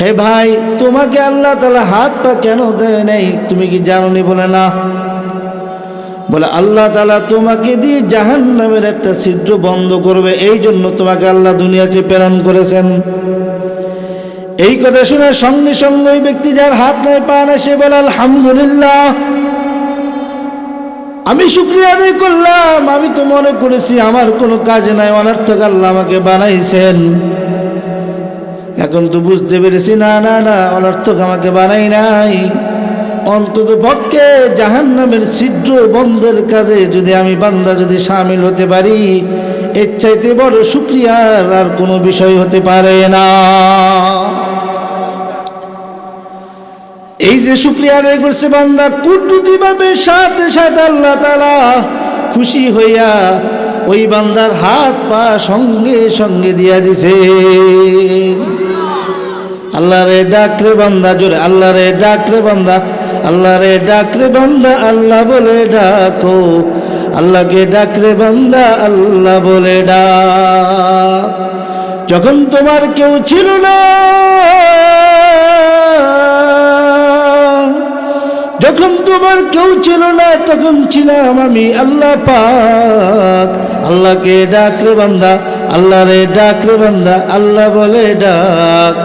হে ভাই, তোমাকে আল্লাহ তাআলা হাত পা কেন দেয় নাই, তুমি কি জানোনি? বলে না। বলে আল্লাহ তাআলা তোমাকে দিয়ে জাহান্নামের একটা ছিদ্র বন্ধ করবে, এই জন্য তোমাকে আল্লাহ দুনিয়াতে প্রেরণ করেছেন। এই কথা শোনার সঙ্গে সঙ্গে ওই ব্যক্তি যার হাত নাই পা নাই সে বলে আলহামদুলিল্লাহ, আমি শুকরিয়া আদায় করলাম। আমি তো মনে করেছি আমার কোনো কাজ নাই, অনর্থক আল্লাহ আমাকে বানাইছেন। এখন তো বুঝতে পেরেছি না না না, অনর্থক আমাকে বানাই নাই। অন্তত পক্ষে জাহান্নামের ছিদ্র বন্ধের কাজে যদি আমি বান্দা যদি শামিল হতে পারি, এর চাইতে বড় শুকরিয়ার আর কোনো বিষয় হতে পারে না। এই যে শুকরিয়া আদায় করছে বান্দা কুদরতি ভাবে, সাথে সাথে আল্লাহ তাআলা খুশি হইয়া ওই বান্দার হাত পা সঙ্গে সঙ্গে দিয়া দিছে। আল্লাহ রে ডাক রে বান্দা, জোরে আল্লাহ রে ডাক রে বান্দা, আল্লাহ রে ডাক রে বান্দা, আল্লাহ বলে ডাকো, আল্লাহকে ডাক রে বান্দা, আল্লাহ বলে ডাক। যখন তোমার কেউ ছিল না, যখন তোমার কেউ ছিল না, তখন ছিলাম আমি আল্লাহ পাক। আল্লাহকে ডাক রে বান্দা, আল্লাহ রে ডাক রে বান্দা, আল্লাহ বলে ডাক,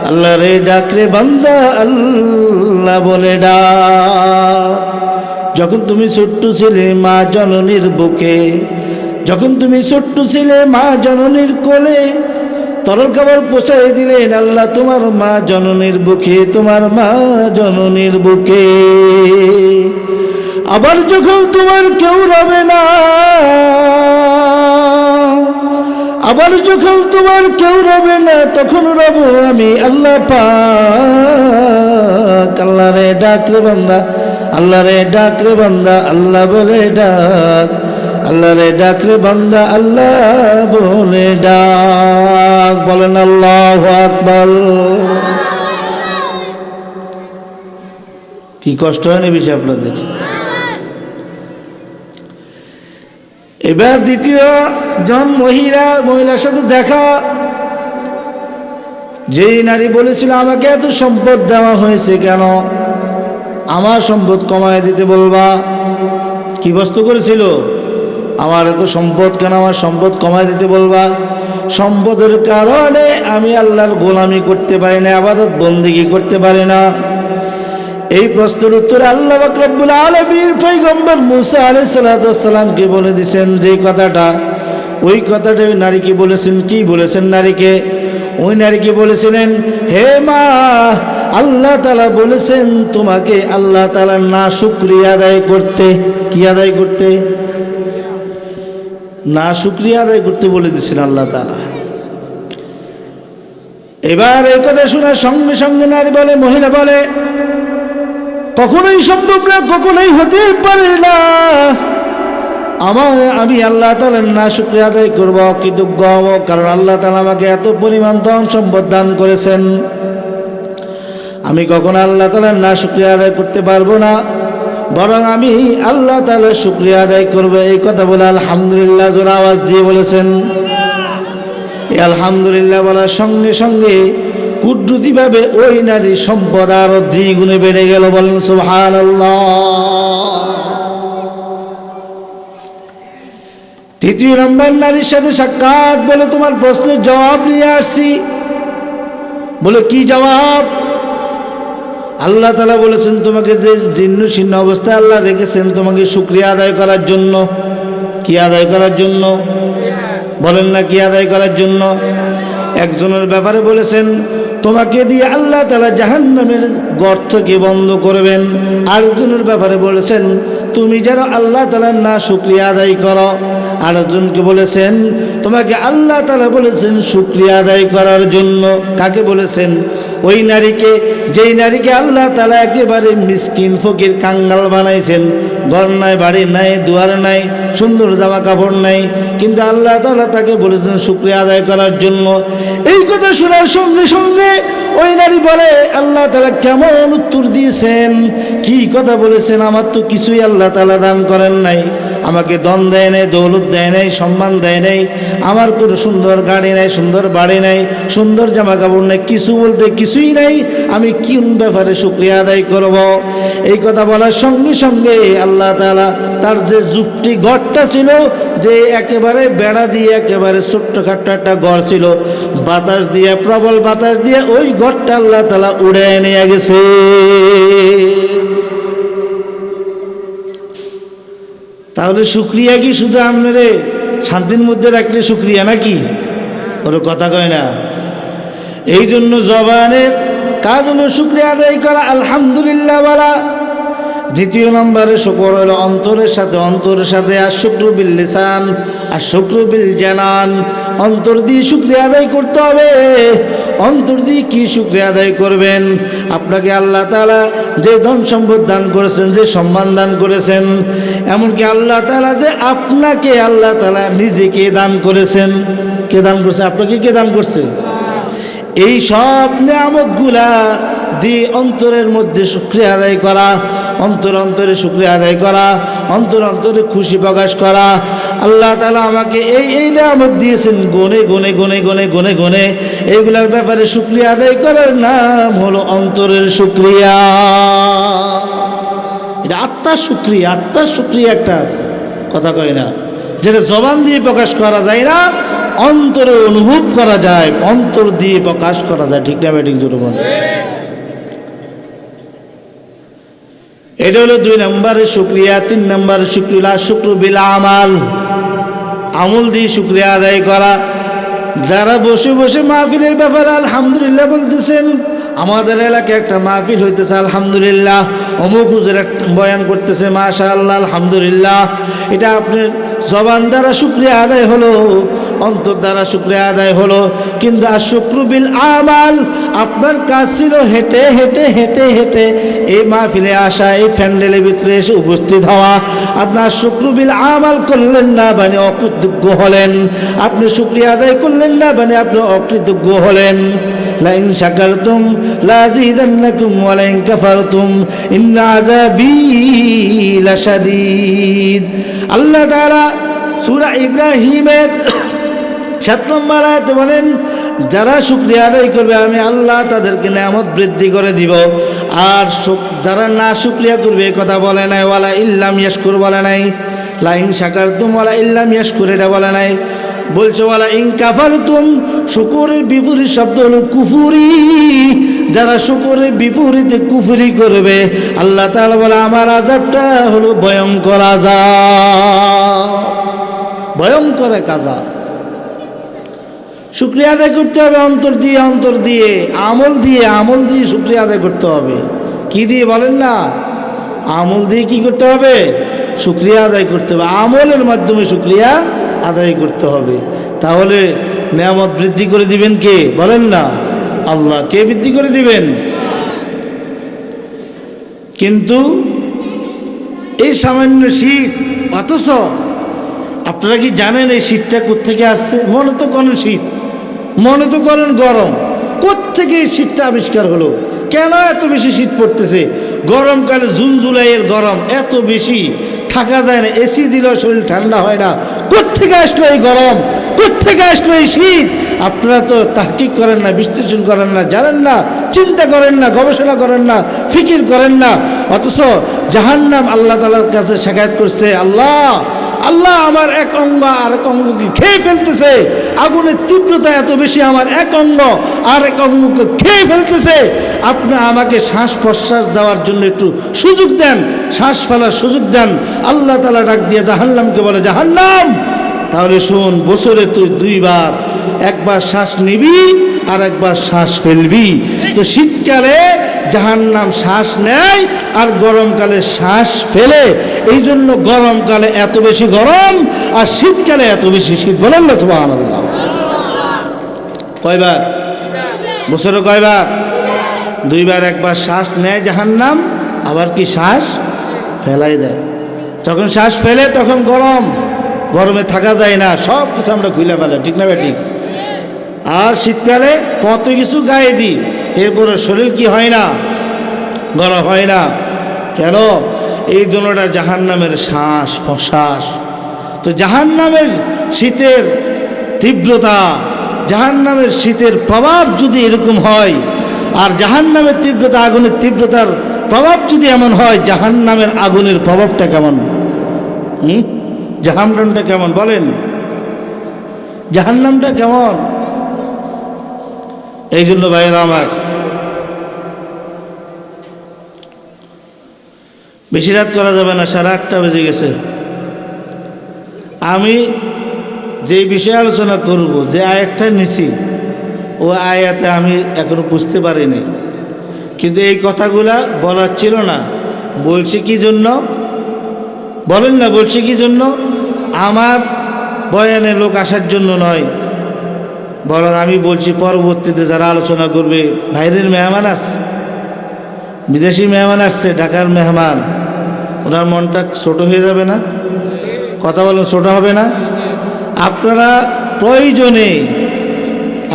আল্লাহ রে ডাক রে বান্দা, আল্লাহ বলে ডাক। যখন তুমি ছোট্ট ছিলে মা জননীর বুকে, যখন তুমি ছোট্ট ছিলে মা জননীর কোলে, তরল খাবার পোষাই দিলেন আল্লাহ তোমার মা জননীর বুকে, তোমার মা জননীর বুকে। আবার যখন তোমার কেউ রবে না, আবার যখন তোমার কেউ রবে না, তখন রব আমি আল্লাহ পাক। আল্লাহ রে ডাক রে বান্দা, আল্লাহ রে ডাক রে বান্দা, আল্লাহ বলে ডাক, আল্লাহ রে ডাক রে বান্দা, আল্লাহ বলে ডাক। বলেন আল্লাহু আকবার। কি কষ্ট হয়নি বেশি আপনাদের? এবার দ্বিতীয় জন মহিলার সাথে দেখা, যেই নারী বলেছিল আমাকে এত সম্পদ দেওয়া হয়েছে কেন, আমার সম্পদ কমায় দিতে বলবা। কি বস্তু করেছিল? আমার এত সম্পদ কেন, আমার সম্পদ কমায় দিতে বলবা। সম্পদের কারণে আমি আল্লাহর গোলামি করতে পারি না, ইবাদত বন্দেগী করতে পারি না। এই প্রশ্নের উত্তরে আল্লাহ পাক রব্বুল আলামিন পয়গম্বর মুসা আলাইহিস সালাতু ওয়াস সালামকে বলে দিয়েছেন যে কথাটা, ওই কথাটা ওই নারীকে বলেছেন। কি বলেছেন নারীকে? ওই নারীকে বলেছিলেন, হে মা, আল্লাহ তাআলা বলেছেন তোমাকে আল্লাহ তাআলার না শুকরিয়া আদায় করতে। কি আদায় করতে? না শুকরিয়া আদায় করতে বলে দিয়েছেন আল্লাহ তাআলা। এবার এই কথা শোনার সঙ্গে সঙ্গে নারী বলে, মহিলা বলে, কখনোই সম্ভব না, কখনোই হতে পারে না। আমি আল্লাহ তাআলার না শুকরিয়া আদায় করবো, কৃতজ্ঞ হব, কারণ আল্লাহ তাআলা আমাকে এত পরিমাণ ধন সম্পদ দান করেছেন। আমি কখনো আল্লাহ তাআলার না শুকরিয়া আদায় করতে পারবো না, বরং আমি আল্লাহ তাআলার শুকরিয়া আদায় করবো। এই কথা বলে আলহামদুলিল্লাহ জোরে আওয়াজ দিয়ে বলেছেন। এই আলহামদুলিল্লাহ বলার সঙ্গে সঙ্গে কুদরতিভাবে ওই নারীর সম্পদ আরো দ্বিগুণে বেড়ে গেল। বলেন সুবহানাল্লাহ। তৃতীয় নম্বর নারীর সাথে সাক্ষাৎ, বলে তোমার প্রশ্নের জবাব নিয়ে আসছি। বলে কি জবাব? আল্লাহ তাআলা বলেছেন তোমাকে যে জীর্ণ শীর্ণ অবস্থায় আল্লাহ রেখেছেন তোমাকে শুকরিয়া আদায় করার জন্য। কি আদায় করার জন্য? বলেন না, কি আদায় করার জন্য? একজনের ব্যাপারে বলেছেন তোমাকে দিয়ে আল্লাহ তাআলা জাহান্নামের গর্তকে বন্ধ করবেন। আরেকজনের ব্যাপারে বলেছেন তুমি যেন আল্লাহ তাআলার না শুকরিয়া আদায় করো। আরেকজনকে বলেছেন তোমাকে আল্লাহ তাআলা বলেছেন শুকরিয়া আদায় করার জন্য। কাকে বলেছেন? ওই নারীকে, যেই নারীকে আল্লাহ তাআলা একেবারে মিসকিন ফকির কাঙ্গাল বানাইছেন। ঘর নাই, বাড়ি নাই, দুয়ার নাই, সুন্দর জামা কাপড় নাই, কিন্তু আল্লাহ তাআলা তাকে বলেছেন শুকরিয়া আদায় করার জন্য। এই কথা শোনার সঙ্গে সঙ্গে ওই নারী বলে আল্লাহ তাআলা কেমন উত্তর দিয়েছেন, কি কথা বলেছেন, আমার তো কিছুই আল্লাহ তাআলা দান করেন নাই, আমাকে ধন দেয় নাই, দৌলত দেয় নাই, সম্মান দেয় নাই, আমার কোনো সুন্দর গাড়ি নাই, সুন্দর বাড়ি নাই, সুন্দর জামা কাপড় নেই, কিছু বলতে কিছুই নাই, আমি কোন ব্যাপারে শুকরিয়া আদায় করব? এই কথা বলার সঙ্গে সঙ্গে আল্লাহ তাআলা তার যে ঝুপড়ি ঘরটা ছিল, যে একেবারে বেড়া দিয়ে একেবারে ছোট্টখাট্ট একটা ঘর ছিল, বাতাস দিয়ে, প্রবল বাতাস দিয়ে ওই ঘরটা আল্লাহ তাআলা উড়ে নিয়ে গেছে। তাহলে শুকরিয়া কি শুধু আপনারে শান্তির মধ্যে রাখলে শুকরিয়া নাকি? ওর কথা কয় না। এই জন্য জবানের কাজ হলো শুকরিয়া আদায় করা, আলহামদুলিল্লাহ বলা। দ্বিতীয় নম্বরে শুকর হলো অন্তরের সাথে আর শুকরু বিল লিসান আর শুকরু বিল জানান। অন্তর দিয়ে শুকরিয়া আদায় করতে হবে। অন্তর দিয়ে কি শুকরিয়া আদায় করবেন? আপনাকে আল্লাহ তাআলা যে ধন সম্পদ দান করেছেন, যে সম্মান দান করেছেন, এমনকি আল্লাহ তাআলা যে আপনাকে আল্লাহ তাআলা নিজেকে দান করেছেন। কে দান করছে? আপনাকে কে দান করছে? এই সব নিয়ামতগুলা দিয়ে অন্তরের মধ্যে শুকরিয়া আদায় করা, অন্তরে শুকরিয়া আদায় করা, অন্তরে খুশি প্রকাশ করা। আল্লাহ তাআলা আমাকে এই নিয়ামত দিয়েছেন, গনে এইগুলার ব্যাপারে শুকরিয়া আদায় করার নাম হলো অন্তরের শুকরিয়া। এটা আত্মার শুকরিয়া একটা আছে, কথা কয় না, যেটা জবান দিয়ে প্রকাশ করা যায় না, অন্তরে অনুভব করা যায়, অন্তর দিয়ে প্রকাশ করা যায়। ঠিক না ঠিক জোরে বলেন। এটা হলো 2 নম্বরের শুকরিয়া। 3 নম্বরের শুকরিয়া শুকরু বিল আমাল, আমল দিয়ে শুকরিয়া আদায় করা। যারা বসে বসে মাহফিলের ব্যাপারে আলহামদুলিল্লাহ বলতেছেন, আমাদের এলাকায় একটা মাহফিল হইতেছে আলহামদুলিল্লাহ, অমুক হুজুর বয়ান করতেছে মাশাআল্লাহ আলহামদুলিল্লাহ, এটা আপনার জবান দ্বারা শুকরিয়া আদায় হলো, অন্তর দ্বারা শুকরিয়া আদায় হলো। কিন্তু আর শুকরু বিল আমাল, আপনার কাজ ছিল হেঁটে হেঁটে হেঁটে হেঁটে এই মাহফিলে আসা, এই প্যান্ডেলের ভিতরে এসে উপস্থিত হওয়া। আপনার শুকরু বিল আমাল করলেন না, মানে অকৃতজ্ঞ হলেন। আপনি শুকরিয়া আদায় করলেন না, মানে আপনি অকৃতজ্ঞ হলেন। লাইন শাকারতুম লাযিদান্নাকুম ওয়া লাইন কাফারতুম ইন্না আযাবি লাশাদীদ। আল্লাহ তাআলা সূরা ইব্রাহিমের 7 নম্বর আয়াতে বলেন, যারা শুকরিয়া আদায় করবে আমি আল্লাহ তাদেরকে নিয়ামত বৃদ্ধি করে দিব। আর যারা না শুকরিয়া করবে, এই কথা বলে নাই, ওয়ালা ইল্লাম ইয়াশকুর বলে নাই, লাইন শাকারতুম ওয়ালা ইল্লাম ইয়াশকুর এটা বলে নাই, বলছে ওয়ালা ইন কাফারতুম। শুকরের বিপরীত শব্দ হলো কুফুরি। যারা শুকরের বিপরীতে কুফরি করবে, আল্লাহ তাআলা বলে আমার আযাবটা হলো ভয়ঙ্কর আযাব, ভয়ঙ্কর এক আযাব। শুকরিয়া আদায় করতে হবে অন্তর দিয়ে আমল দিয়ে শুকরিয়া আদায় করতে হবে। কি দিয়ে বলেন না? আমল দিয়ে কি করতে হবে? শুকরিয়া আদায় করতে হবে। আমলের মাধ্যমে শুকরিয়া আদায় করতে হবে। তাহলে নিয়ামত বৃদ্ধি করে দিবেন কে? বলেন না, আল্লাহ। কে বৃদ্ধি করে দিবেন? কিন্তু এই সামান্য শীত, অথচ আপনারা কি জানেন এই শীতটা কোত্থেকে আসছে? মনে তো করেন শীত, মনে তো করেন গরম, কোত্থেকে এই শীতটা আবিষ্কার হলো? কেন এত বেশি শীত পড়তেছে? গরমকালে জুন জুলাইয়ের গরম এত বেশি, থাকা যায় না, এসি দিলেও শরীর ঠান্ডা হয় না। কোত্থেকে আসলো এই গরম? কোত্থেকে আসলো এই শীত? আপনারা তো তাহকিক করেন না, বিশ্লেষণ করেন না, জানেন না, চিন্তা করেন না, গবেষণা করেন না, ফিকির করেন না। অথচ জাহান্নাম আল্লাহ তাআলার কাছে শিকায়ত করছে, আল্লাহ আমার এক অঙ্গ আর এক অঙ্গকে খেয়ে ফেলতেছে, আগুনের তীব্রতা এত বেশি, আমার এক অঙ্গ আর এক অঙ্গকে খেয়ে ফেলতেছে। আপনি আমাকে শ্বাস প্রশ্বাস দেওয়ার জন্য একটু সুযোগ দেন, শ্বাস ফেলার সুযোগ দেন। আল্লাহ তাআলা ডাক দিয়ে জাহান্নামকে বলে, জাহান্নাম তাহলে শোন, বছরে তুই 2 বার, একবার শ্বাস নিবি আর একবার শ্বাস ফেলবি। তো শীতকালে জাহান্নাম শ্বাস নেয় আর গরমকালে শ্বাস ফেলে। এই জন্য গরমকালে এত বেশি গরম আর শীতকালে এত বেশি শীত। বলেন না সুবহানাল্লাহ। কয়বার? বছরে কয়বার? 2 বার। একবার শ্বাস নেয় জাহান্নাম, আবার কি শ্বাস ফেলাই দেয়। যখন শ্বাস ফেলে তখন গরম, গরমে থাকা যায় না, সব কিছু আমরা খুলে ফেলে। ঠিক না ঠিক? আর শীতকালে কত কিছু গায়ে দিই, এরপরে শরীর কি হয় না? গরম হয় না। কেন? এই দোনোটা জাহান্নামের শ্বাস প্রশ্বাস। তো জাহান্নামের শীতের তীব্রতা, জাহান্নামের শীতের প্রভাব যদি এরকম হয়, আর জাহান্নামের তীব্রতা, আগুনের তীব্রতার প্রভাব যদি এমন হয়, জাহান্নামের আগুনের প্রভাবটা কেমন, জাহান্নামটা কেমন বলেন, জাহান্নামটা কেমন? এই জন্য ভাইয়েরা আমার, বেশি রাত করা যাবে না, 8:30 বেজে গেছে। আমি যেই বিষয়ে আলোচনা করব, যে আয়াতটা নিছি, ও আয়াতে আমি এখনো বুঝতে পারিনি, কিন্তু এই কথাগুলা বলার ছিল না। বলছি কি জন্য বলেন না? বলছি কি জন্য? আমার বয়ানে লোক আসার জন্য নয়, বরং আমি বলছি পরবর্তীতে যারা আলোচনা করবে, বাইরের মেহমান আসছে, বিদেশি মেহমান আসছে, ঢাকার মেহমান, ওনার মনটা ছোট হয়ে যাবে না? কথা বলেন, ছোট হবে না? আপনারা প্রয়োজনে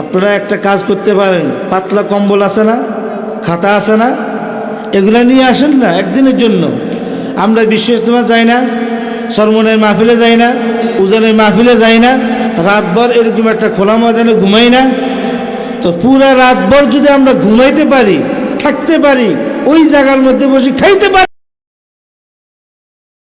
আপনারা একটা কাজ করতে পারেন, পাতলা কম্বল আছে না, খাতা আছে না, এগুলো নিয়ে আসেন না একদিনের জন্য। আমরা বিশ্ব ইজতেমা যাই না, সরমনের মাহফিলে যাই না, উজানের মাহফিলে যাই না, রাতভর এরকম একটা খোলা ময়দানে ঘুমাই না? তো পুরা রাতভর যদি আমরা ঘুমাইতে পারি, থাকতে পারি, ওই জায়গার মধ্যে বসে খাইতে পারি,